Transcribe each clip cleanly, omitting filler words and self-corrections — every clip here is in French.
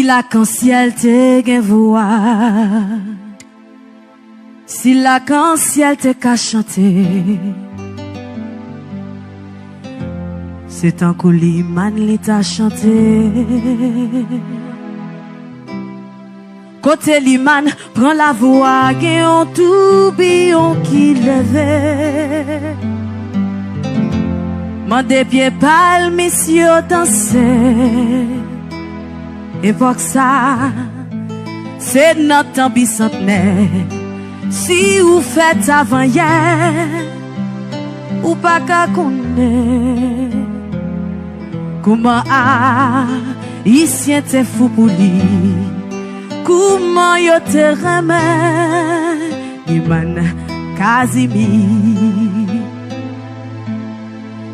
Si l'arc-en-ciel te gen voix, si l'arc-en-ciel te ka chanter, c'est un coup liman li t'a chanté. Côté liman, prend la voix, gen un tourbillon qui levait. Mande pied pal, monsieur danser. Époque ça, c'est notre temps bicentenaire. Si vous faites avant hier, ou pas qu'à connaître. Comment ici t'es fou pour lui. Comment yo te remet, Iman Kazimi.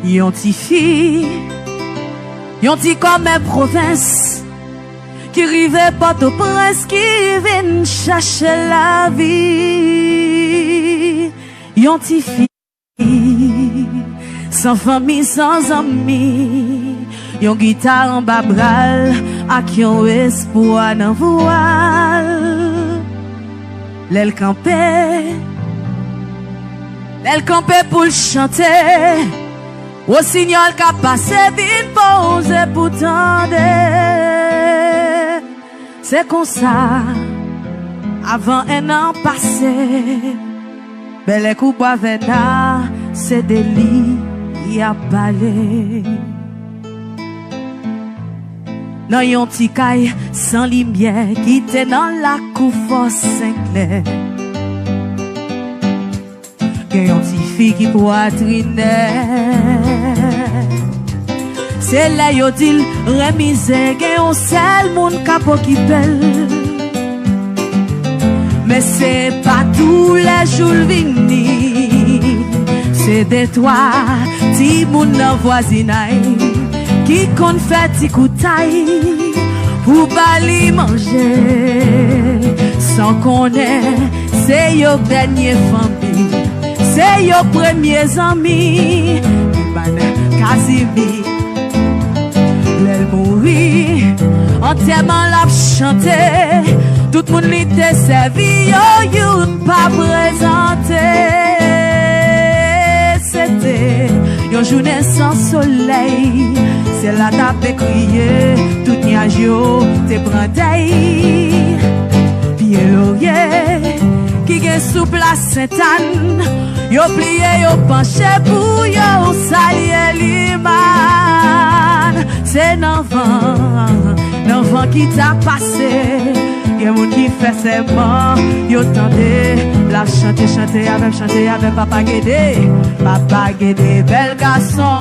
Yon ti fi, yon ti comme province, qui rive Port-au-Prince, qui vient chercher la vie. Yon ti fi, sans famille, sans amis, yon guitare en babral, ak yon espoir nan voile. L'el campé pour le chanter, au signal qu'a passé, vin pose pour tendre. C'est comme ça, avant un an passé, belle coupe avec là, c'est des lits, y a balé. Nan yon ti kay sans lumière, qui te dans la cour Saint-Clair. Gen yon ti fi qui poitrinait. C'est là yo dil remise, gen yon sel moun kapo qui belle. Mais c'est pas tous les jours vini. C'est de toi, ti moun nan voisinay, qui kon fait ti koutaï pour bali manger. Sans connaître, c'est yo dernier famille, c'est yo premiers amis. Iman Kazimi, l'el mourit, entièrement l'a chanté. Tout le monde l'était servi, yo youn pas présenté. C'était yon journée sans soleil, c'est la tape criée, tout nuage yo te brandeille. Pied laurier, qui gen sous place Sainte-Anne, yo plié, yo penché pour yo salier liman. C'est l'enfant qui t'a passé. Y'a moun qui fait ses mains, yo tendé, la chanter avec Papa Guédé. Papa Guédé, bel garçon.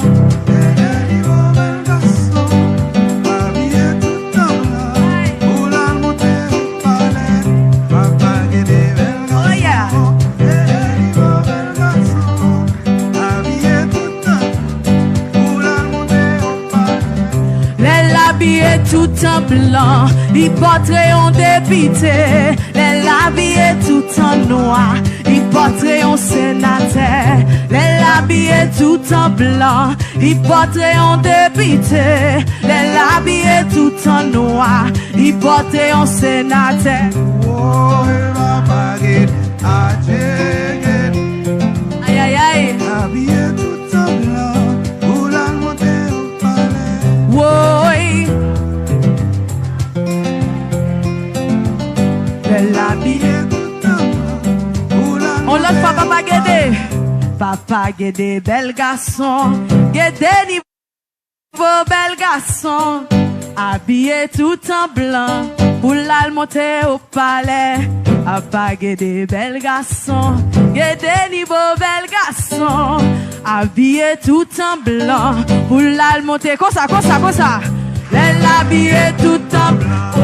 L'habillé tout en blanc, les portraits ont dépité. L'habillé tout en noir, les portraits ont sénateur. L'habillé tout en blanc, les portraits ont dépité. L'habillé tout en noir, les portraits ont sénateur. Aïe aïe aïe. L'habillé tout en blanc, pour la monter au palais. Oui. On l'a fait Papa Guédé. Papa Guédé, bel garçon. Guédé niveau bel garçon. Habillé tout en blanc, pour la monter au palais. Papa Guédé, bel garçon. Guédé niveau bel garçon. Habillé tout en blanc, pour la monter. Comme ça. L'habillé tout en blanc. Oh.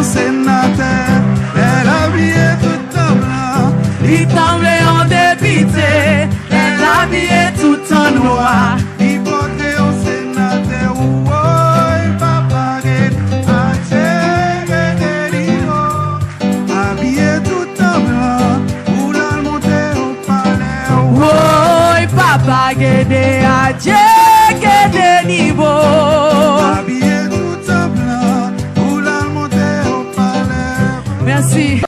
Sénateur, elle habillée tout en blanc, il tremblait en dépité, elle habillée tout en noir, il portait au sénateur, ouoy, Papa Guédé, habillé tout en blanc, pour la monter au palais, ouoy, Papa Papa gede adje gede niveau. Habillé tout en blanc, ou la montée au palais. Merci.